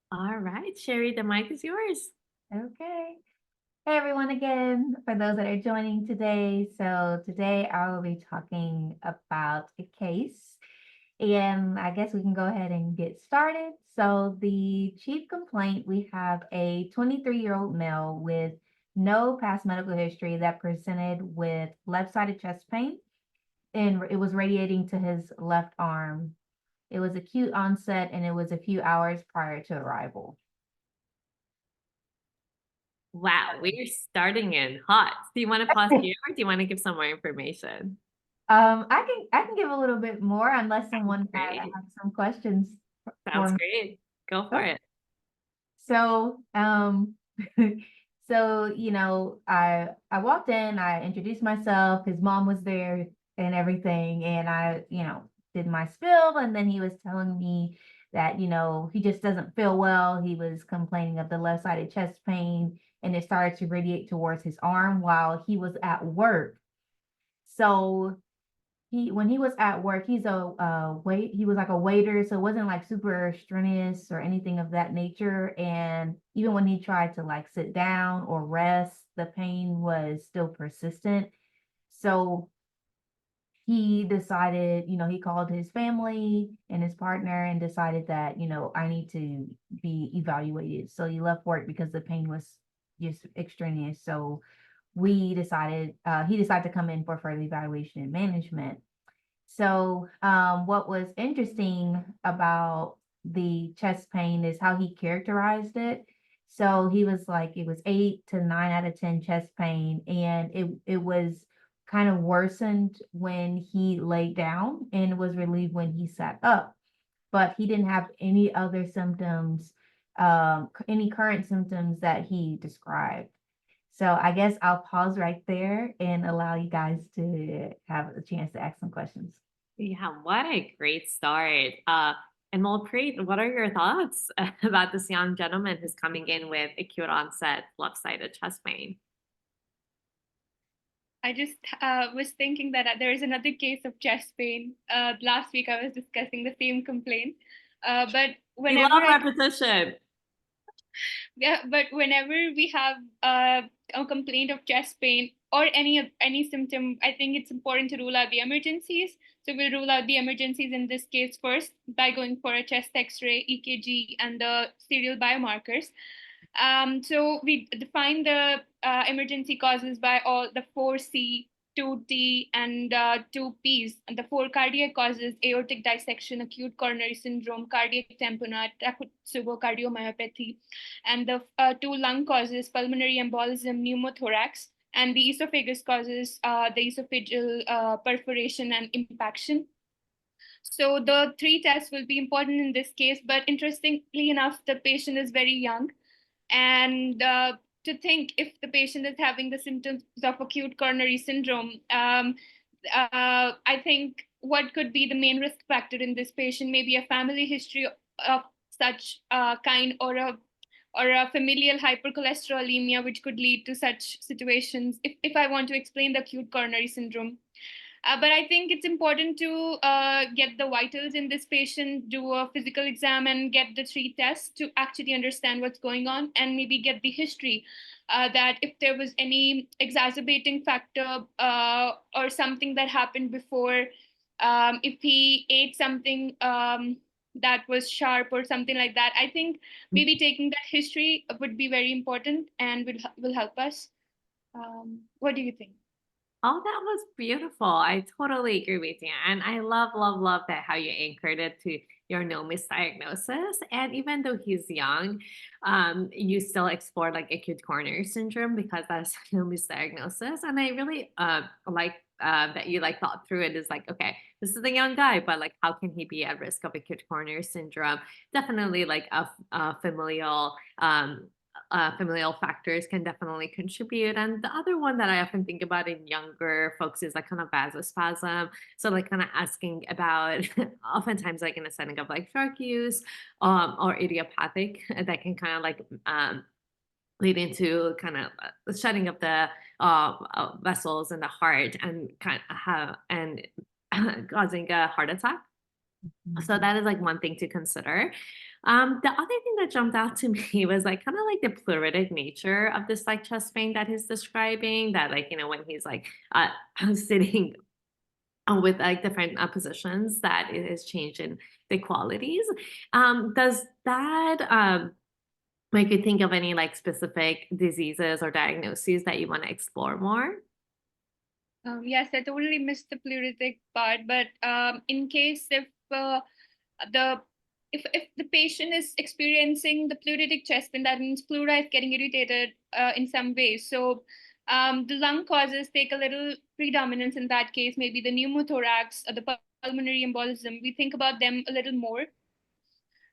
All right, Sherry, the mic is yours. Okay. Hey everyone again, for those that are joining today. So today I will be talking about a case and I guess we can go ahead and get started. So the chief complaint, we have a 23-year-old male with no past medical history that presented with left-sided chest pain and it was radiating to his left arm. It was acute onset and it was a few hours prior to arrival. Wow, we're starting in hot. Do you want to pause here or do you want to give some more information? I can give a little bit more unless Sounds someone great. has some questions for Sounds me. great. Go for Okay. it. So, I walked in, I introduced myself, his mom was there and everything, and I did my spiel, and then he was telling me that he just doesn't feel well. He was complaining of the left-sided chest pain, and it started to radiate towards his arm while he was at work. So when he was at work, he was like a waiter, so it wasn't like super strenuous or anything of that nature. And even when he tried to like sit down or rest, the pain was still persistent. So he decided, he called his family and his partner and decided that I need to be evaluated. So he left work because the pain was just extraneous. So he decided to come in for further evaluation and management. So, what was interesting about the chest pain is how he characterized it. So he was like, it was 8 to 9 out of 10 chest pain, and it was kind of worsened when he laid down and was relieved when he sat up. But he didn't have any other symptoms, any current symptoms that he described. So I guess I'll pause right there and allow you guys to have a chance to ask some questions. Yeah, what a great start. And Molpreet, what are your thoughts about this young gentleman who's coming in with acute onset left-sided chest pain? I just was thinking that there is another case of chest pain. Last week I was discussing the same complaint, but We whenever love I repetition. yeah, but whenever we have a complaint of chest pain or any symptom, I think it's important to rule out the emergencies. So we'll rule out the emergencies in this case first by going for a chest X-ray, EKG, and the serial biomarkers. So we define the emergency causes by all the 4C, 2T, and 2Ps. And the four cardiac causes: aortic dissection, acute coronary syndrome, cardiac tamponade, Takotsubo cardiomyopathy. And the two lung causes: pulmonary embolism, pneumothorax. And the esophagus causes the esophageal perforation and impaction. So the three tests will be important in this case, but interestingly enough, the patient is very young. And to think if the patient is having the symptoms of acute coronary syndrome, I think what could be the main risk factor in this patient may be a family history of such kind, or a familial hypercholesterolemia, which could lead to such situations. If I want to explain the acute coronary syndrome, but I think it's important to get the vitals in this patient, do a physical exam, and get the three tests to actually understand what's going on, and maybe get the history, that if there was any exacerbating factor or something that happened before, if he ate something that was sharp or something like that. I think maybe taking that history would be very important and will help us. What do you think? Oh, that was beautiful. I totally agree with you. And I love, love, love that how you anchored it to your no misdiagnosis. And even though he's young, you still explored like acute coronary syndrome because that's no misdiagnosis. And I really like that you like thought through it is like, okay, this is a young guy, but like, how can he be at risk of acute coronary syndrome? Definitely like a familial factors can definitely contribute. And the other one that I often think about in younger folks is like kind of vasospasm. So like kind of asking about oftentimes like in a setting of like drug use or idiopathic that can kind of like lead into kind of shutting up the vessels in the heart and kind of have and causing a heart attack. So that is like one thing to consider. The other thing that jumped out to me was like kind of like the pleuritic nature of this like chest pain that he's describing. That like when he's like sitting with like different positions, that it is changing the qualities. Does that make you think of any like specific diseases or diagnoses that you want to explore more? Yes, I totally missed the pleuritic part, but in case if the if the patient is experiencing the pleuritic chest pain, that means pleura is getting irritated in some way. So the lung causes take a little predominance in that case. Maybe the pneumothorax or the pulmonary embolism. We think about them a little more.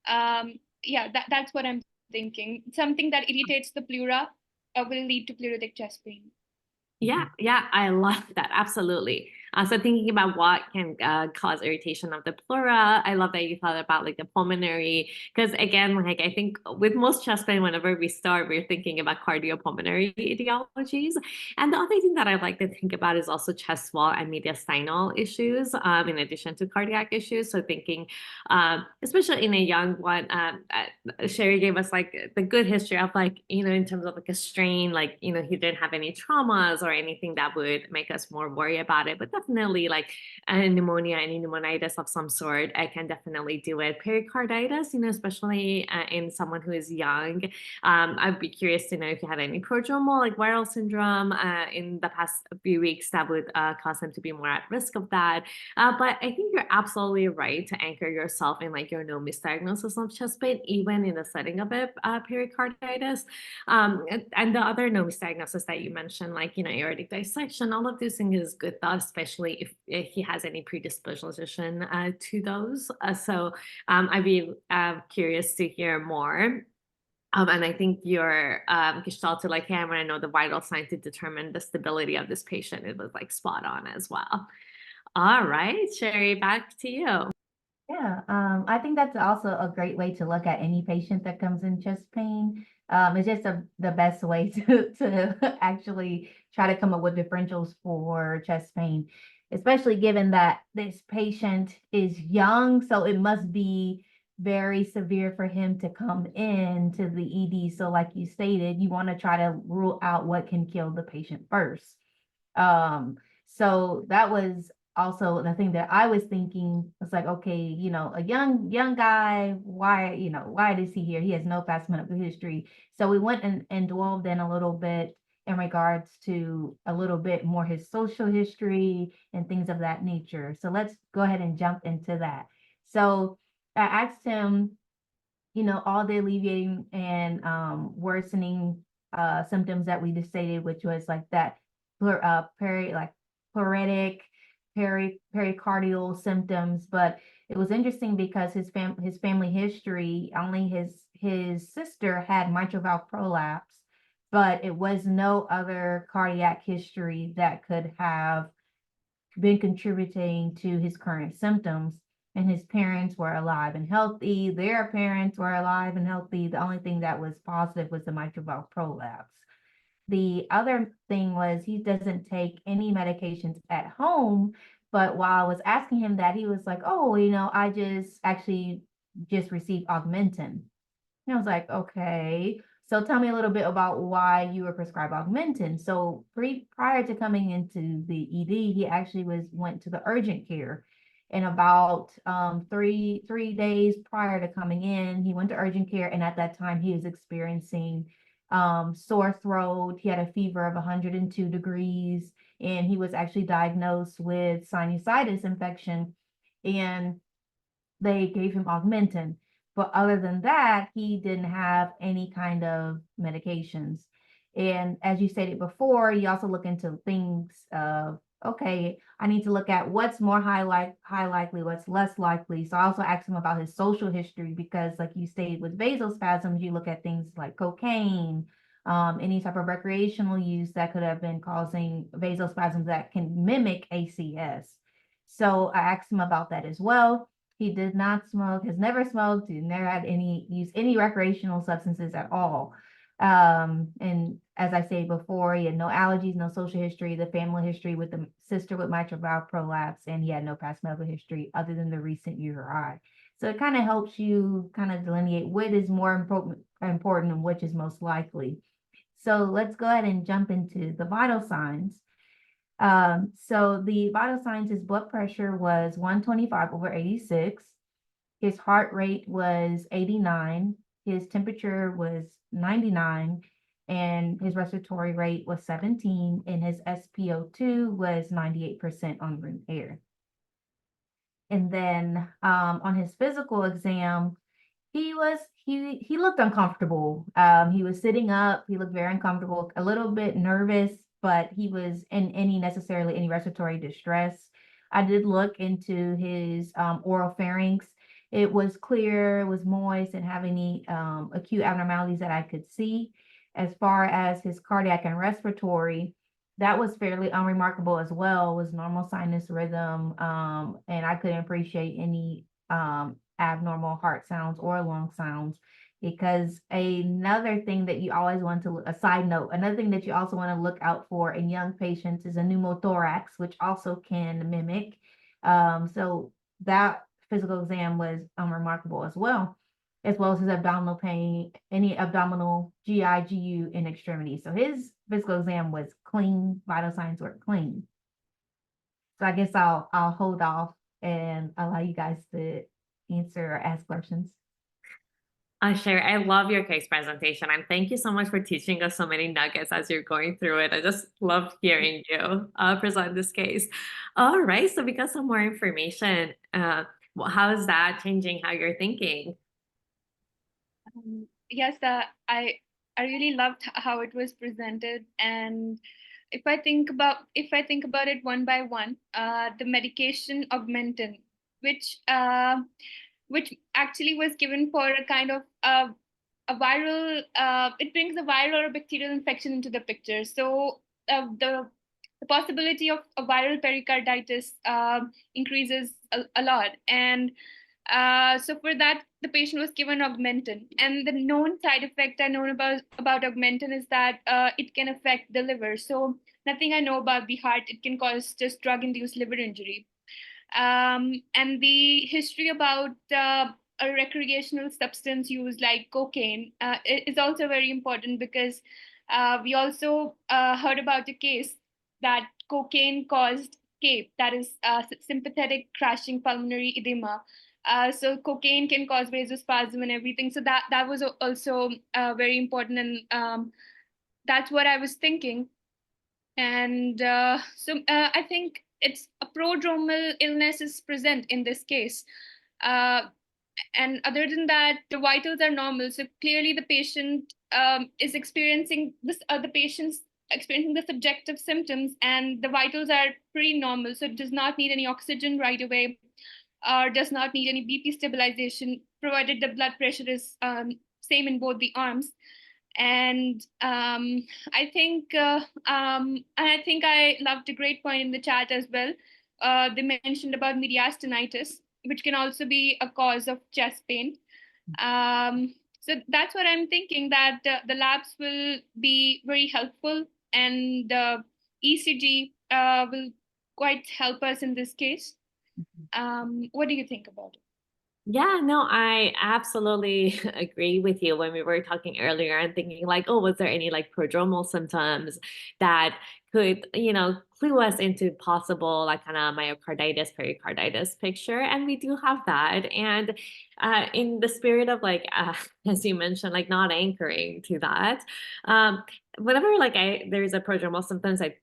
Yeah, that's what I'm thinking. Something that irritates the pleura will lead to pleuritic chest pain. Yeah, I love that. Absolutely. So thinking about what can cause irritation of the pleura, I love that you thought about like the pulmonary, because again, like I think with most chest pain, whenever we start, we're thinking about cardiopulmonary etiologies. And the other thing that I like to think about is also chest wall and mediastinal issues, in addition to cardiac issues. So thinking, especially in a young one, Sherry gave us like the good history of like, in terms of like a strain, like, he didn't have any traumas or anything that would make us more worry about it. But definitely like a pneumonia, any pneumonitis of some sort, I can definitely do it. Pericarditis, especially in someone who is young. I'd be curious to know if you had any prodromal, like viral syndrome in the past few weeks that would cause them to be more at risk of that. But I think you're absolutely right to anchor yourself in like your no misdiagnosis of chest pain, even in the setting of a pericarditis. And the other no misdiagnosis that you mentioned, like, aortic dissection, all of these things is good thought, especially if he has any predisposition to those. So I'd be curious to hear more. And I think your gestalt to like, hey, I want to know the vital sign to determine the stability of this patient. It was like spot on as well. All right, Sherry, back to you. Yeah, I think that's also a great way to look at any patient that comes in chest pain. It's just the best way to actually try to come up with differentials for chest pain, especially given that this patient is young, so it must be very severe for him to come in to the ED. So like you stated, you want to try to rule out what can kill the patient first. So that was also the thing that I was thinking. Was like, okay, a young guy, why is he here? He has no past medical history. So we went and delved in a little bit in regards to a little bit more his social history and things of that nature. So let's go ahead and jump into that. So I asked him, all the alleviating and worsening symptoms that we just stated, which was like that pleuritic, pericardial symptoms. But it was interesting because his family history, only his sister had mitral valve prolapse, but it was no other cardiac history that could have been contributing to his current symptoms. And his parents were alive and healthy. Their parents were alive and healthy. The only thing that was positive was the mitral valve prolapse. The other thing was he doesn't take any medications at home. But while I was asking him that, he was like, oh, I just received Augmentin. And I was like, okay. So tell me a little bit about why you were prescribed Augmentin. So prior to coming into the ED, he actually went to the urgent care. And about 3 days prior to coming in, he went to urgent care. And at that time, he was experiencing sore throat. He had a fever of 102 degrees, and he was actually diagnosed with sinusitis infection. And they gave him Augmentin. But other than that, he didn't have any kind of medications. And as you stated before, you also look into things of, okay, I need to look at what's more high likely, what's less likely. So I also asked him about his social history because, like you stated, with vasospasms, you look at things like cocaine, any type of recreational use that could have been causing vasospasms that can mimic ACS. So I asked him about that as well. He did not smoke, has never smoked, he never had any recreational substances at all. And as I said before, he had no allergies, no social history, the family history with the sister with mitral valve prolapse, and he had no past medical history other than the recent URI. So it kind of helps you kind of delineate what is more important and which is most likely. So let's go ahead and jump into the vital signs. So the vital signs, his blood pressure was 125/86. His heart rate was 89. His temperature was 99. And his respiratory rate was 17. And his SpO2 was 98% on room air. And then on his physical exam, he looked uncomfortable. He was sitting up, he looked very uncomfortable, a little bit nervous, but he was in any respiratory distress. I did look into his oral pharynx. It was clear, it was moist, and have any acute abnormalities that I could see. As far as his cardiac and respiratory, that was fairly unremarkable as well, was normal sinus rhythm, and I couldn't appreciate any abnormal heart sounds or lung sounds. Because another thing that you always want to, a side note, another thing that you also want to look out for in young patients is a pneumothorax, which also can mimic. So that physical exam was unremarkable as well as his abdominal pain, any abdominal GI, GU in extremity. So his physical exam was clean, vital signs were clean. So I guess I'll hold off and allow you guys to answer or ask questions. Sure. I love your case presentation, and thank you so much for teaching us so many nuggets as you're going through it. I just love hearing you present this case. All right, so we got some more information. How is that changing how you're thinking? Yes, I really loved how it was presented, and if I think about it one by one, the medication Augmentin, which which actually was given for a kind of a viral, it brings a viral or bacterial infection into the picture. So the possibility of a viral pericarditis increases a lot, and so for that, the patient was given Augmentin, and the known side effect I know about Augmentin is that it can affect the liver. So nothing I know about the heart. It can cause just drug-induced liver injury. And the history about a recreational substance use like cocaine is also very important, because we also heard about a case that cocaine caused CAPE, that is sympathetic crashing pulmonary edema. So cocaine can cause vasospasm and everything. So that was also very important, and that's what I was thinking. And I think it's a prodromal illness is present in this case. Uh, and other than that, the vitals are normal. So clearly the patient is experiencing this, the patient's experiencing the subjective symptoms, and the vitals are pretty normal. So it does not need any oxygen right away, or does not need any BP stabilization, provided the blood pressure is same in both the arms. And I think I loved a great point in the chat as well. They mentioned about mediastinitis, which can also be a cause of chest pain. So that's what I'm thinking, that the labs will be very helpful, and ECG will quite help us in this case. What do you think about it? Yeah, no, I absolutely agree with you. When we were talking earlier and thinking like, oh, was there any like prodromal symptoms that could, clue us into possible like kind of myocarditis, pericarditis picture? And we do have that. And in the spirit of like, as you mentioned, like not anchoring to that, whenever like there's a prodromal symptoms, I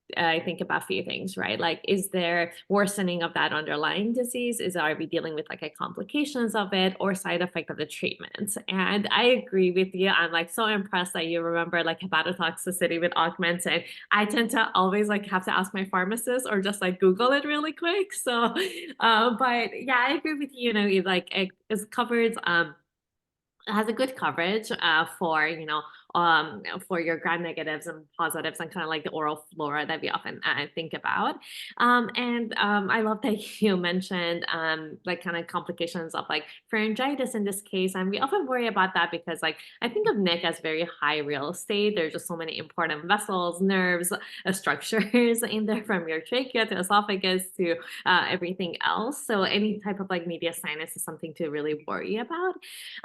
think about a few things, right? Like, is there worsening of that underlying disease? Are we dealing with like a complications of it or side effect of the treatment? And I agree with you. I'm like so impressed that you remember like hepatotoxicity with Augmentin. I tend to always like have to ask my pharmacist or just like Google it really quick. So, but yeah, I agree with you. It like it is covered. Has a good coverage for for your gram negatives and positives and kind of like the oral flora that we often think about. I love that you mentioned like kind of complications of like pharyngitis in this case. And we often worry about that because like I think of Nick as very high real estate. There's just so many important vessels, nerves, structures in there from your trachea to esophagus to everything else. So any type of like mediastinus is something to really worry about.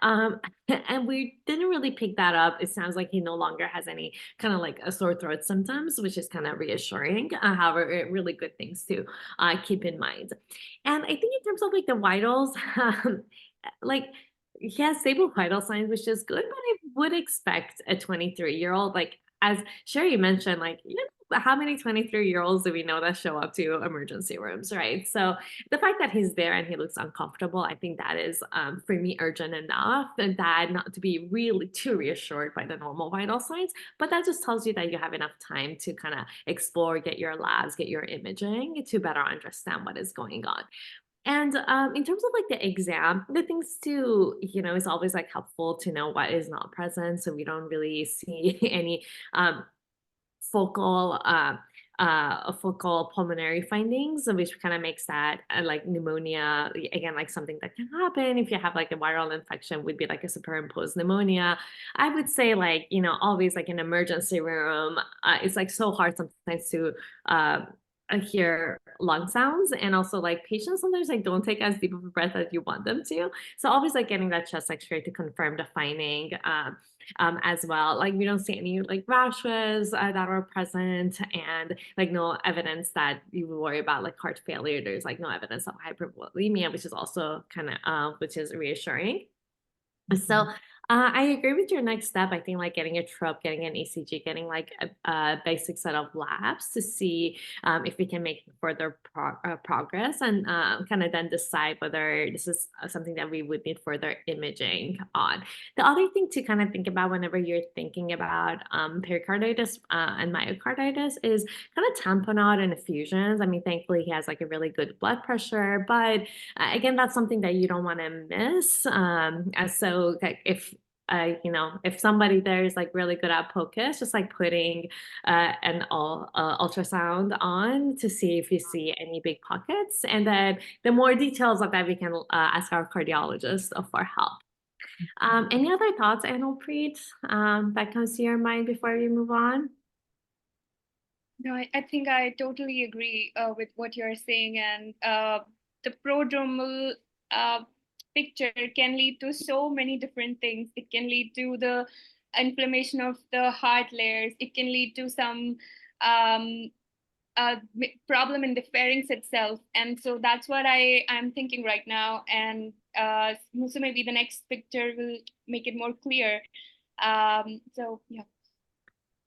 Um, and we didn't really pick that up. It sounds like he no longer has any kind of like a sore throat symptoms, which is kind of reassuring. However, really good things to keep in mind. And I think in terms of like the vitals, like he has stable vital signs, which is good, but I would expect a 23-year-old, like as Sherry mentioned, like, you know, how many 23-year-olds do we know that show up to emergency rooms, right? So the fact that he's there and he looks uncomfortable, I think that is for me urgent enough, and that not to be really too reassured by the normal vital signs, but that just tells you that you have enough time to kind of explore, get your labs, get your imaging to better understand what is going on. And in terms of like the exam, the things to, you know, is always like helpful to know what is not present. So we don't really see any um, focal focal pulmonary findings, which kind of makes that like pneumonia again, like something that can happen if you have like a viral infection, would be like a superimposed pneumonia. I would say like, you know, always like an emergency room, it's like so hard sometimes to uh, hear lung sounds, and also like patients sometimes like don't take as deep of a breath as you want them to, so always like getting that chest x-ray to confirm the finding as well. Like we don't see any like rashes that are present, and like no evidence that you would worry about like heart failure. There's like no evidence of hypervolemia, which is also kind of which is reassuring. So I agree with your next step. I think like getting a TROP, getting an ECG, getting like a basic set of labs to see if we can make further progress, and kind of then decide whether this is something that we would need further imaging on. The other thing to kind of think about whenever you're thinking about pericarditis and myocarditis is kind of tamponade and effusions. I mean, thankfully he has like a really good blood pressure, but again, that's something that you don't want to miss. As so, like, if you know, if somebody there is like really good at POCUS, just like putting an ultrasound on to see if you see any big pockets, and then the more details of that we can ask our cardiologist for help. Any other thoughts, Anmolpreet, that comes to your mind before we move on? No, I think I totally agree with what you're saying, and the prodromal uh, picture can lead to so many different things. It can lead to the inflammation of the heart layers. It can lead to some um, problem in the pharynx itself, and so that's what I'm thinking right now. And so maybe the next picture will make it more clear. So yeah.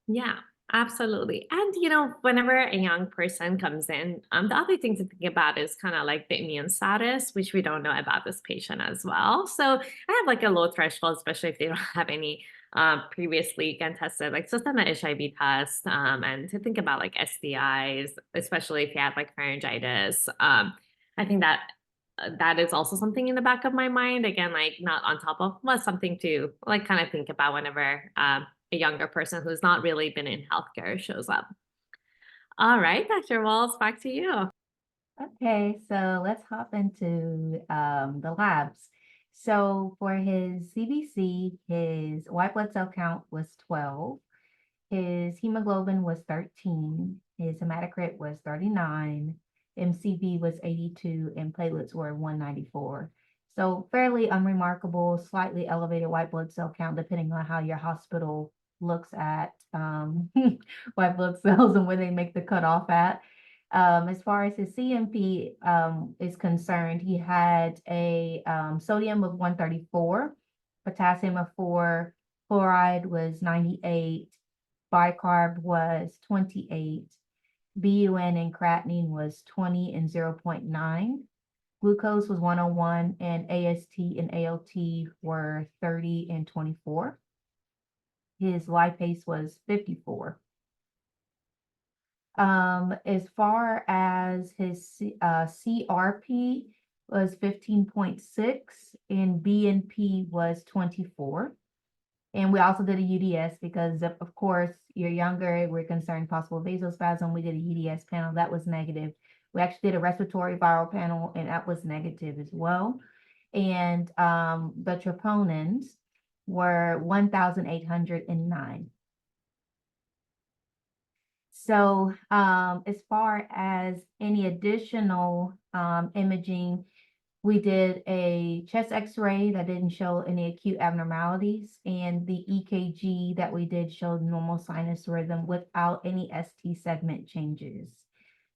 Yeah, absolutely. And you know, whenever a young person comes in, the other thing to think about is kind of like the immune status, which we don't know about this patient as well. So I have like a low threshold, especially if they don't have any previously again tested, like just on an HIV test, and to think about like STIs, especially if you have like pharyngitis. I think that that is also something in the back of my mind. Again, like not on top of, but something to like kind of think about whenever a younger person who's not really been in healthcare shows up. All right, Dr. Walls, back to you. Okay, so let's hop into the labs. So for his CBC, his white blood cell count was 12. His hemoglobin was 13. His hematocrit was 39. MCV was 82, and platelets were 194. So fairly unremarkable, slightly elevated white blood cell count, depending on how your hospital looks at white blood cells and where they make the cutoff at. As far as his CMP is concerned, he had a sodium of 134, potassium of 4, chloride was 98, bicarb was 28, BUN and creatinine was 20 and 0.9, glucose was 101, and AST and ALT were 30 and 24. His lipase was 54. As far as his CRP was 15.6 and BNP was 24. And we also did a UDS because of course you're younger, we're concerned possible vasospasm. We did a UDS panel that was negative. We actually did a respiratory viral panel and that was negative as well. And the troponins were 1,809. So as far as any additional imaging, we did a chest x-ray that didn't show any acute abnormalities, and the EKG that we did showed normal sinus rhythm without any ST segment changes.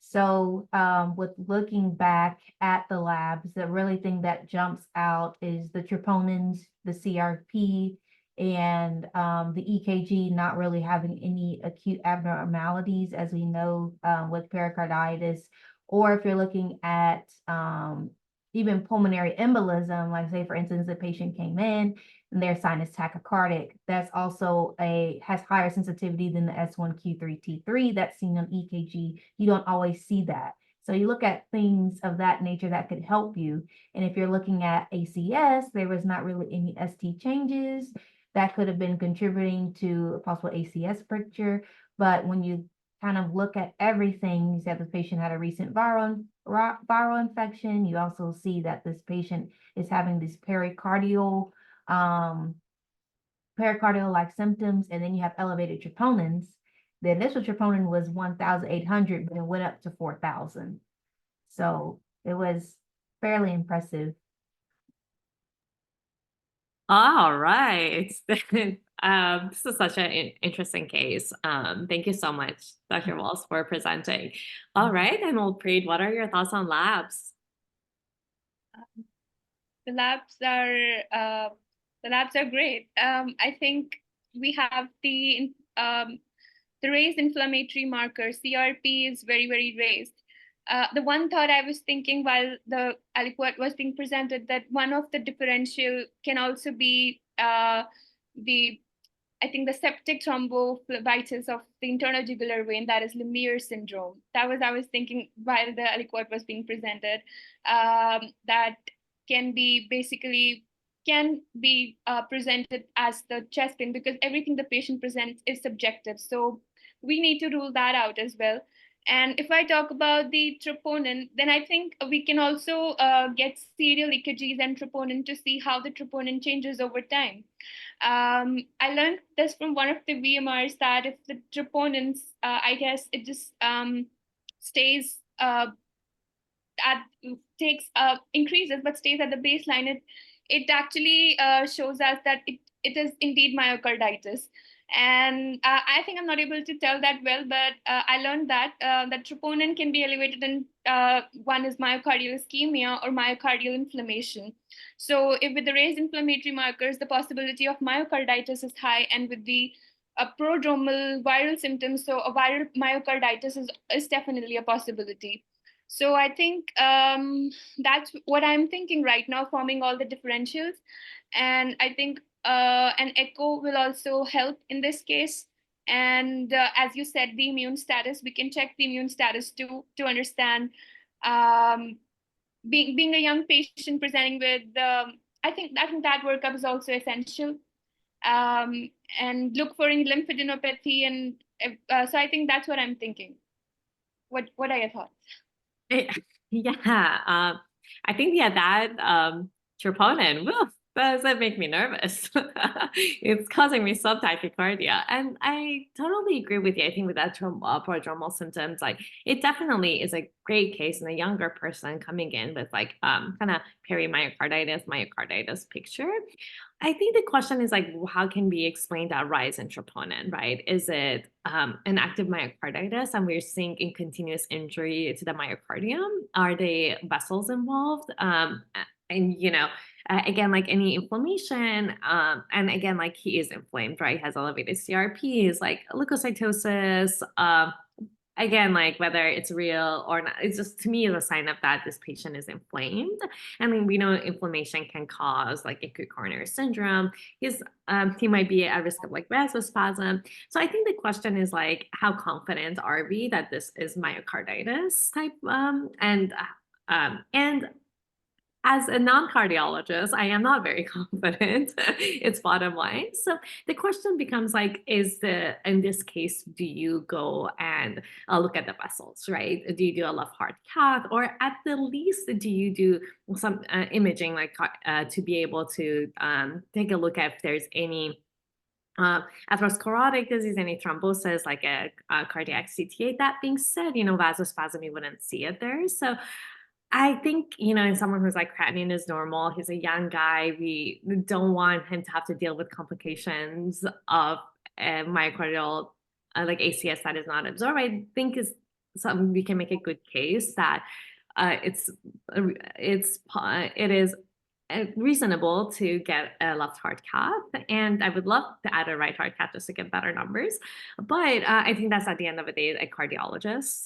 So with looking back at the labs, the really thing that jumps out is the troponins, the CRP, and the EKG not really having any acute abnormalities, as we know with pericarditis, or if you're looking at even pulmonary embolism, like say for instance, the patient came in and their sinus tachycardic, that's also has higher sensitivity than the S1Q3T3 that's seen on EKG. You don't always see that. So you look at things of that nature that could help you. And if you're looking at ACS, there was not really any ST changes that could have been contributing to a possible ACS picture. But when you kind of look at everything, you said the patient had a recent viral infection. You also see that this patient is having these pericardial like symptoms, and then you have elevated troponins. The initial troponin was 1,800, but it went up to 4,000. So it was fairly impressive. All right. This is such an interesting case. Thank you so much, Dr. Walls, for presenting. All right, and Anmolpreet, what are your thoughts on labs? The labs are great. I think we have the raised inflammatory marker. CRP is very, very raised. The one thought I was thinking while the aliquot was being presented, that one of the differential can also be I think the septic thrombophlebitis of the internal jugular vein, that is Lemire syndrome. That was I was thinking while the aliquot was being presented. That can be presented as the chest pain, because everything the patient presents is subjective. So we need to rule that out as well. And if I talk about the troponin, then I think we can also get serial EKGs and troponin to see how the troponin changes over time. I learned this from one of the VMRs, that if the troponins, I guess it just stays increases but stays at the baseline, it actually shows us that it is indeed myocarditis. And I think I'm not able to tell that well, but I learned that that troponin can be elevated in one is myocardial ischemia or myocardial inflammation. So if with the raised inflammatory markers, the possibility of myocarditis is high, and with the prodromal viral symptoms, so a viral myocarditis is definitely a possibility. So I think that's what I'm thinking right now, forming all the differentials. And I think an echo will also help in this case. And as you said, the immune status, we can check the immune status to understand. Being a young patient presenting with, I think that workup is also essential. And look for any lymphadenopathy, and so I think that's what I'm thinking. What are your thoughts? Yeah, I think that troponin, woof, does that make me nervous? It's causing me some tachycardia, and I totally agree with you. I think with that prodromal symptoms, like it definitely is a great case in a younger person coming in with like kind of myocarditis picture. I think the question is like, how can we explain that rise in troponin, right? Is it an active myocarditis and we're seeing in continuous injury to the myocardium? Are they vessels involved? And again, like any inflammation, and again, like he is inflamed, right? Has elevated CRPs, like leukocytosis. Again, like whether it's real or not, it's just to me is a sign of that this patient is inflamed. I mean, we know inflammation can cause like acute coronary syndrome. He might be at risk of like vasospasm. So I think the question is like, how confident are we that this is myocarditis type? And as a non-cardiologist, I am not very confident. It's bottom line. So the question becomes like, in this case, do you go and look at the vessels, right? Do you do a left heart cath, or at the least, do you do some imaging, like to be able to take a look at if there's any atherosclerotic disease, any thrombosis, like a cardiac CTA. That being said, vasospasm, you wouldn't see it there. So I think, in someone who's like creatinine is normal, he's a young guy, we don't want him to have to deal with complications of myocardial, like ACS that is not absorbed. I think is something we can make a good case that it is reasonable to get a left heart cath, and I would love to add a right heart cath just to get better numbers. But I think that's at the end of the day a cardiologist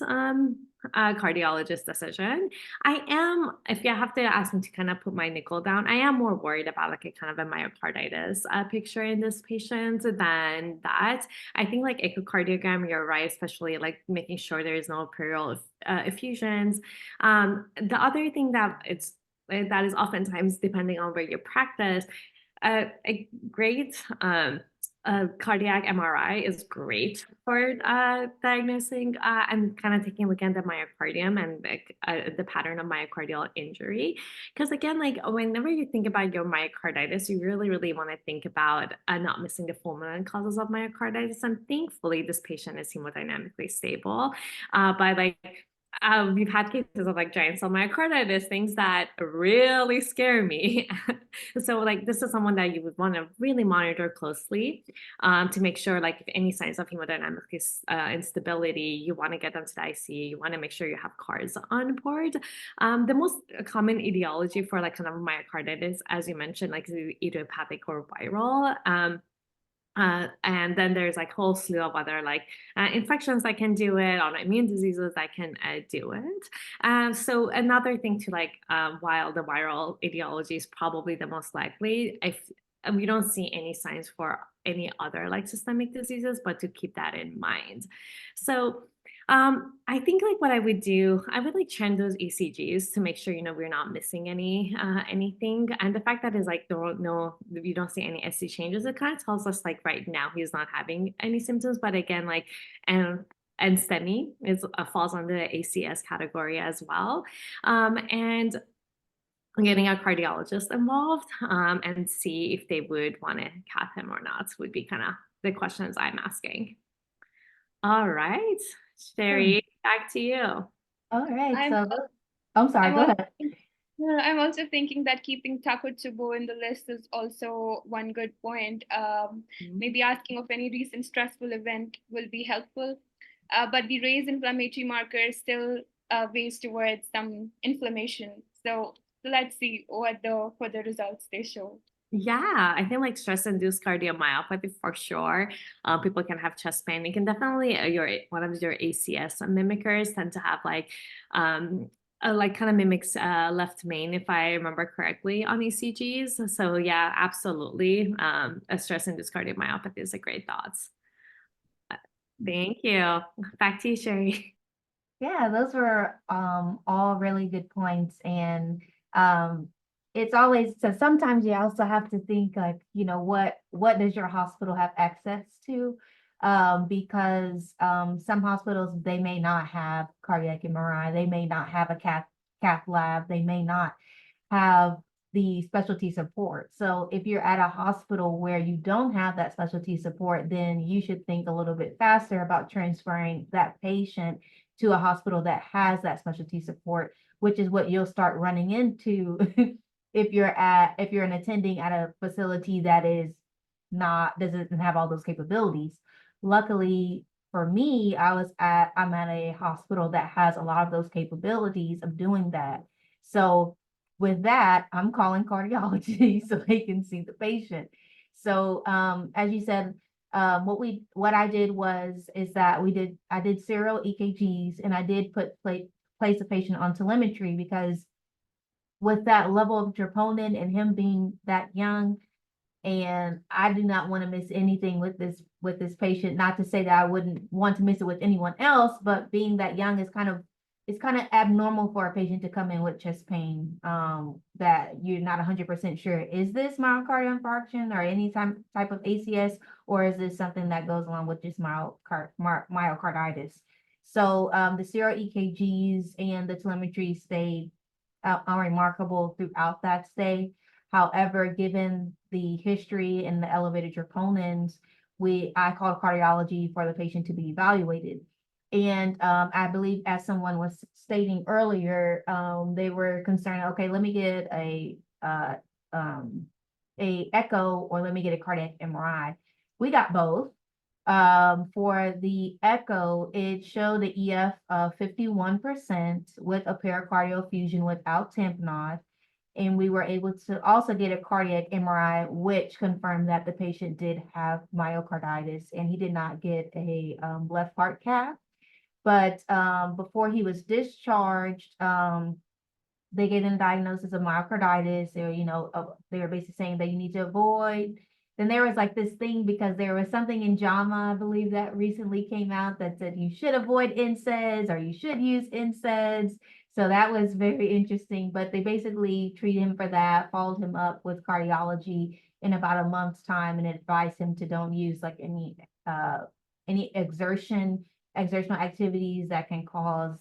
decision. If you have to ask me to kind of put my nickel down, I am more worried about like a kind of a myocarditis picture in this patient than that. I think like echocardiogram, you're right, especially like making sure there is no pleural effusions. The other thing that is oftentimes, depending on where you practice, a great cardiac MRI is great for diagnosing and kind of taking a look at the myocardium and the pattern of myocardial injury. Because again, like whenever you think about your myocarditis, you really, really want to think about not missing the fulminant causes of myocarditis. And thankfully, this patient is hemodynamically stable. But like we've had cases of like giant cell myocarditis, things that really scare me. So like this is someone that you would want to really monitor closely to make sure like if any signs of hemodynamic instability, you want to get them to the ICU, you want to make sure you have cards on board. The most common etiology for like kind of myocarditis, as you mentioned, like is idiopathic or viral. And then there's like whole slew of other like infections that can do it, autoimmune diseases that can do it. So another thing to like, while the viral etiology is probably the most likely, if we don't see any signs for any other like systemic diseases, but to keep that in mind. So I think like what I would do, I would like trend those ECGs to make sure, we're not missing anything. And the fact that is like, you don't see any SC changes, it kind of tells us like right now he's not having any symptoms. But again, like, and STEMI falls under the ACS category as well. And getting a cardiologist involved and see if they would want to cath him or not would be kind of the questions I'm asking. All right, Sherry, back to you. All right. I'm, I'm sorry, go ahead. I'm also thinking that keeping Takotsubo in the list is also one good point. Maybe asking of any recent stressful event will be helpful. But the raised inflammatory marker still weighs towards some inflammation. So let's see what the further results they show. Yeah, I think like stress-induced cardiomyopathy for sure. People can have chest pain. You can definitely one of your ACS mimickers tend to have like like kind of mimics left main, if I remember correctly, on ECGs. So yeah, absolutely. A stress-induced cardiomyopathy is a great thought. Thank you. Back to you, Sherry. Yeah, those were all really good points. And it's always, so sometimes you also have to think like, what does your hospital have access to? Because some hospitals, they may not have cardiac MRI, they may not have a cath lab, they may not have the specialty support. So if you're at a hospital where you don't have that specialty support, then you should think a little bit faster about transferring that patient to a hospital that has that specialty support, which is what you'll start running into if you're an attending at a facility that doesn't have all those capabilities. Luckily for me, I'm at a hospital that has a lot of those capabilities of doing that. So with that, I'm calling cardiology so they can see the patient. So as you said, what I did is that I did serial EKGs, and I did place a patient on telemetry, because with that level of troponin and him being that young, and I do not want to miss anything with this patient. Not to say that I wouldn't want to miss it with anyone else, but being that young is kind of it's kind of abnormal for a patient to come in with chest pain that you're not 100% sure, is this myocardial infarction or any type of ACS, or is this something that goes along with just myocarditis? So the serial EKGs and the telemetry stayed unremarkable throughout that stay. However, given the history and the elevated troponins, I called cardiology for the patient to be evaluated. And I believe, as someone was stating earlier, they were concerned, okay, let me get a echo, or let me get a cardiac MRI. We got both. For the echo, it showed the EF of 51% with a pericardial effusion without tamponade. And we were able to also get a cardiac MRI, which confirmed that the patient did have myocarditis, and he did not get a left heart cath. But before he was discharged, they gave him a diagnosis of myocarditis. They were basically saying that you need to avoid. Then there was like this thing, because there was something in JAMA, I believe, that recently came out that said you should avoid NSAIDs or you should use NSAIDs. So that was very interesting. But they basically treated him for that, followed him up with cardiology in about a month's time, and advised him to don't use like any exertional activities that can cause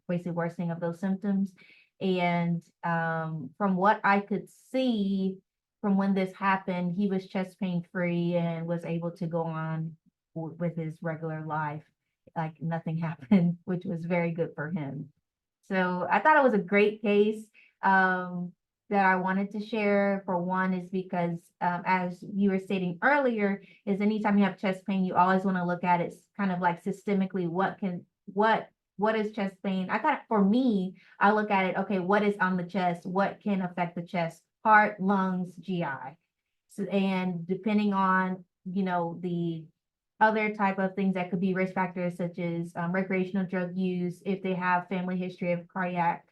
basically worsening of those symptoms. And from what I could see from when this happened, he was chest pain free and was able to go on with his regular life like nothing happened, which was very good for him. So I thought it was a great case that I wanted to share. For one, is because as you were stating earlier, is anytime you have chest pain, you always want to look at it kind of like systemically. What is chest pain? For me, I look at it, okay, what is on the chest? What can affect the chest? Heart, lungs, GI. So, and depending on, the other type of things that could be risk factors, such as recreational drug use, if they have family history of cardiac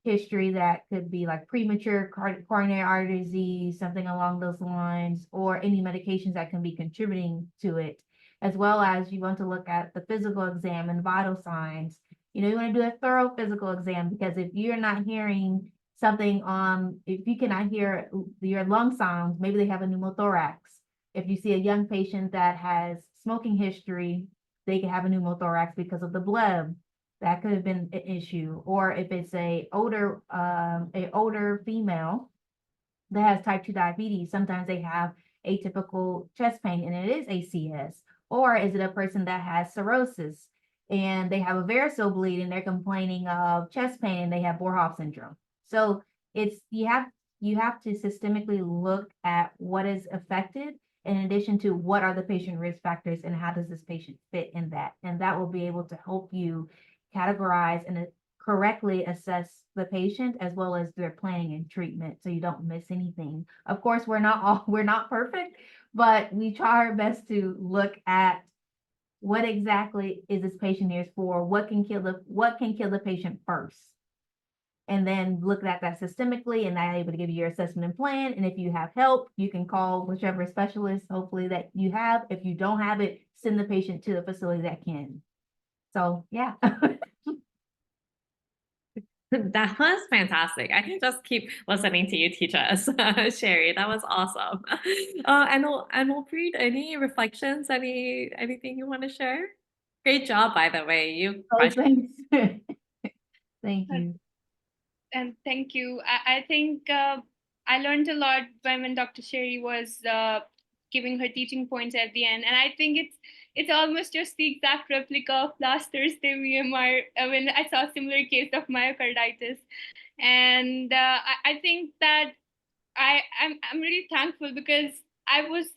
history, that could be like premature coronary artery disease, something along those lines, or any medications that can be contributing to it, as well as you want to look at the physical exam and vital signs. You want to do a thorough physical exam, because if you're not hearing something if you cannot hear your lung sounds, maybe they have a pneumothorax. If you see a young patient that has smoking history, they can have a pneumothorax because of the bleb. That could have been an issue. Or if it's a older female that has type 2 diabetes, sometimes they have atypical chest pain and it is ACS. Or is it a person that has cirrhosis and they have a varicose bleed and they're complaining of chest pain and they have Boerhaave syndrome? So you have to systemically look at what is affected, in addition to what are the patient risk factors and how does this patient fit in that. And that will be able to help you categorize and correctly assess the patient, as well as their planning and treatment, so you don't miss anything. Of course, we're not perfect, but we try our best to look at what exactly is this patient here for, what can kill the patient first. And then look at that systemically, and I'm able to give you your assessment and plan. And if you have help, you can call whichever specialist, hopefully, that you have. If you don't have it, send the patient to the facility that can. So, yeah. That was fantastic. I can just keep listening to you teach us, Sherry. That was awesome. Anmolpreet, any reflections? Anything you want to share? Great job, by the way. You crushed Thanks. Thank you. And thank you. I think I learned a lot when Dr. Sherry was giving her teaching points at the end, and I think it's almost just the exact replica of last Thursday VMR when I saw a similar case of myocarditis. And I think that I'm really thankful, because I was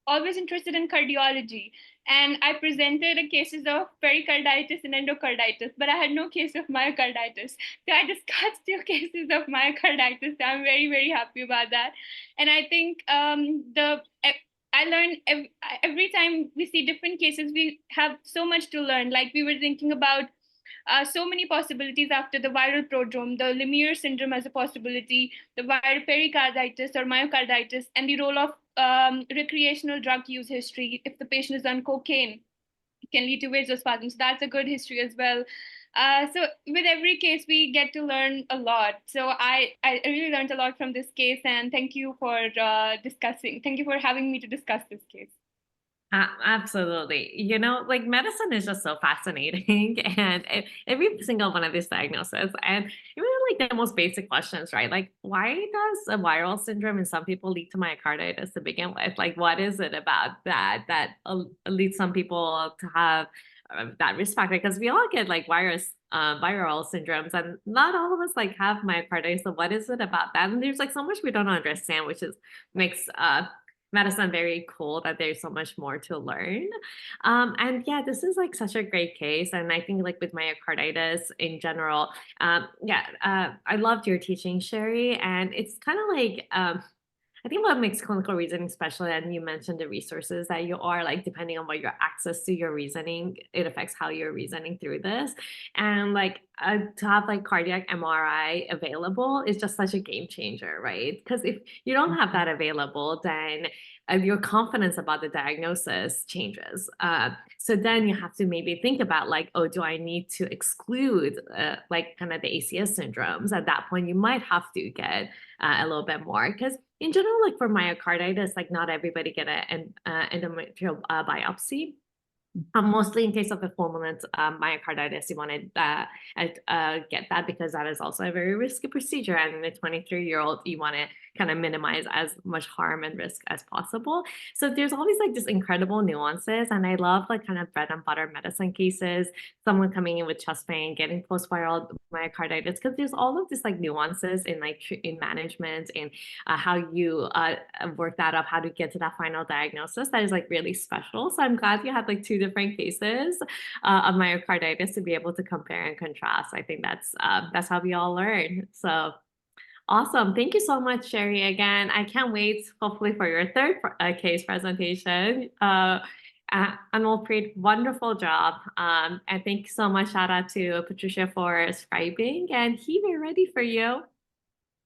always interested in cardiology, and I presented a cases of pericarditis and endocarditis, but I had no case of myocarditis. So I just got 2 cases of myocarditis. So I'm very, very happy about that. And I think I learned every time we see different cases, we have so much to learn. Like we were thinking about so many possibilities after the viral prodrome, the Lemire syndrome as a possibility, the viral pericarditis or myocarditis, and the role of recreational drug use history. If the patient is on cocaine, it can lead to vasospasm. So that's a good history as well. So with every case, we get to learn a lot. So I really learned a lot from this case, and thank you for discussing. Thank you for having me to discuss this case. Absolutely. You know, like medicine is just so fascinating, and every single one of these diagnoses, and even like the most basic questions, right? Like, why does a viral syndrome in some people lead to myocarditis to begin with? Like, what is it about that leads some people to have that risk factor? Because we all get like viral syndromes, and not all of us like have myocarditis. So, what is it about that? And there's like so much we don't understand, which is makes medicine very cool that there's so much more to learn. And yeah, this is like such a great case. And I think like with myocarditis in general, I loved your teaching, Sherry. And it's kind of like I think what makes clinical reasoning special, and you mentioned the resources that you are like, depending on what your access to your reasoning, it affects how you're reasoning through this. And like to have like cardiac MRI available is just such a game changer, right? Because if you don't have that available, then your confidence about the diagnosis changes. So then you have to maybe think about like, oh, do I need to exclude like kind of the ACS syndromes? At that point, you might have to get a little bit more because in general, like for myocarditis, like not everybody get an endometrial biopsy. Mostly in case of the fulminant myocarditis, you want to get that because that is also a very risky procedure. And in a 23-year-old, you want to kind of minimize as much harm and risk as possible. So there's always like this incredible nuances. And I love like kind of bread and butter medicine cases, someone coming in with chest pain, getting post-viral myocarditis, because there's all of this like nuances in like in management and how you work that up, how to get to that final diagnosis. That is like really special. So I'm glad you had like two different cases of myocarditis to be able to compare and contrast. I think that's how we all learn. So awesome. Thank you so much, Sherry. Again, I can't wait, hopefully, for your third case presentation. Anmolpreet, wonderful job. And thank you so much. Shout out to Patricia for scribing. And he, we're ready for you.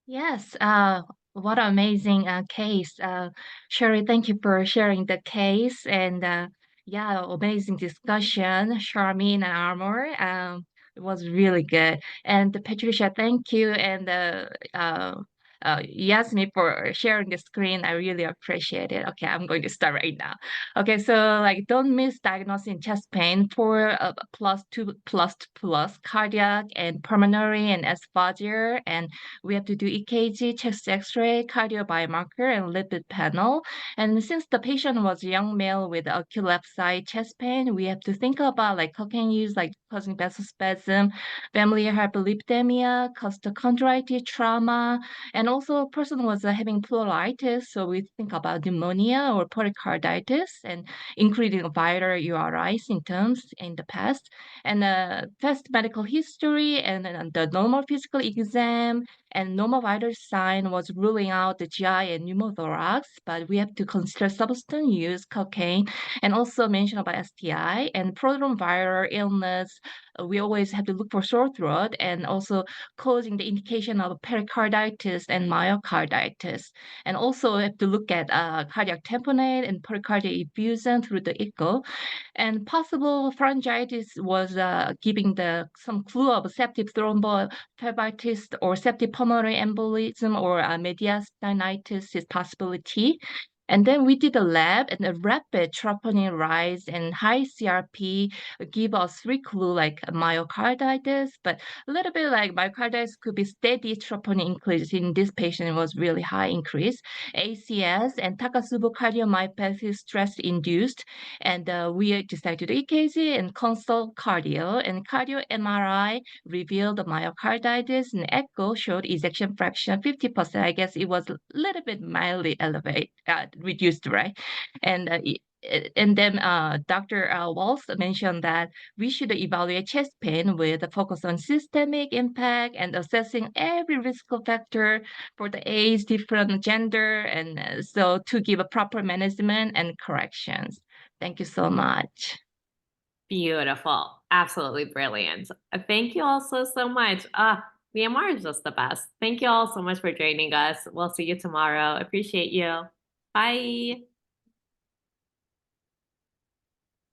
Yes, what an amazing case. Sherry, thank you for sharing the case and yeah, amazing discussion. Sharmin and Armor, it was really good. And Patricia, thank you. And Yasmin for sharing the screen. I really appreciate it. Okay, I'm going to start right now. Okay, so like don't miss diagnosing chest pain for plus cardiac and pulmonary and asphasia and we have to do EKG, chest X-ray, cardio biomarker, and lipid panel. And since the patient was a young male with acute left side chest pain, we have to think about like cocaine use, like causing vasospasm, familial hyperlipidemia, costochondritis, trauma, and also a person was having pleuritis, so we think about pneumonia or pericarditis, and including viral URI symptoms in the past, and test medical history, and the normal physical exam, and normal vital sign was ruling out the GI and pneumothorax, but we have to consider substance use, cocaine, and also mention about STI and prodrome viral illness. We always have to look for sore throat and also causing the indication of pericarditis and myocarditis. And also have to look at cardiac tamponade and pericardial effusion through the echo. And possible pharyngitis was giving some clue of septic thrombophlebitis or septic pulmonary embolism or mediastinitis is possibility. And then we did a lab and a rapid troponin rise and high CRP give us three clue like myocarditis, but a little bit like myocarditis could be steady troponin increase. In this patient, it was really high increase. ACS and Takotsubo cardiomyopathy stress induced. And we decided to do EKG and consult cardio. And cardio MRI revealed the myocarditis and echo showed ejection fraction 50%. I guess it was a little bit mildly reduced, right? And and then Dr. Walsh mentioned that we should evaluate chest pain with a focus on systemic impact and assessing every risk factor for the age, different gender, and so to give a proper management and corrections. Thank you so much. Beautiful. Absolutely brilliant. Thank you all so much. VMR is just the best. Thank you all so much for joining us. We'll see you tomorrow. Appreciate you. Bye.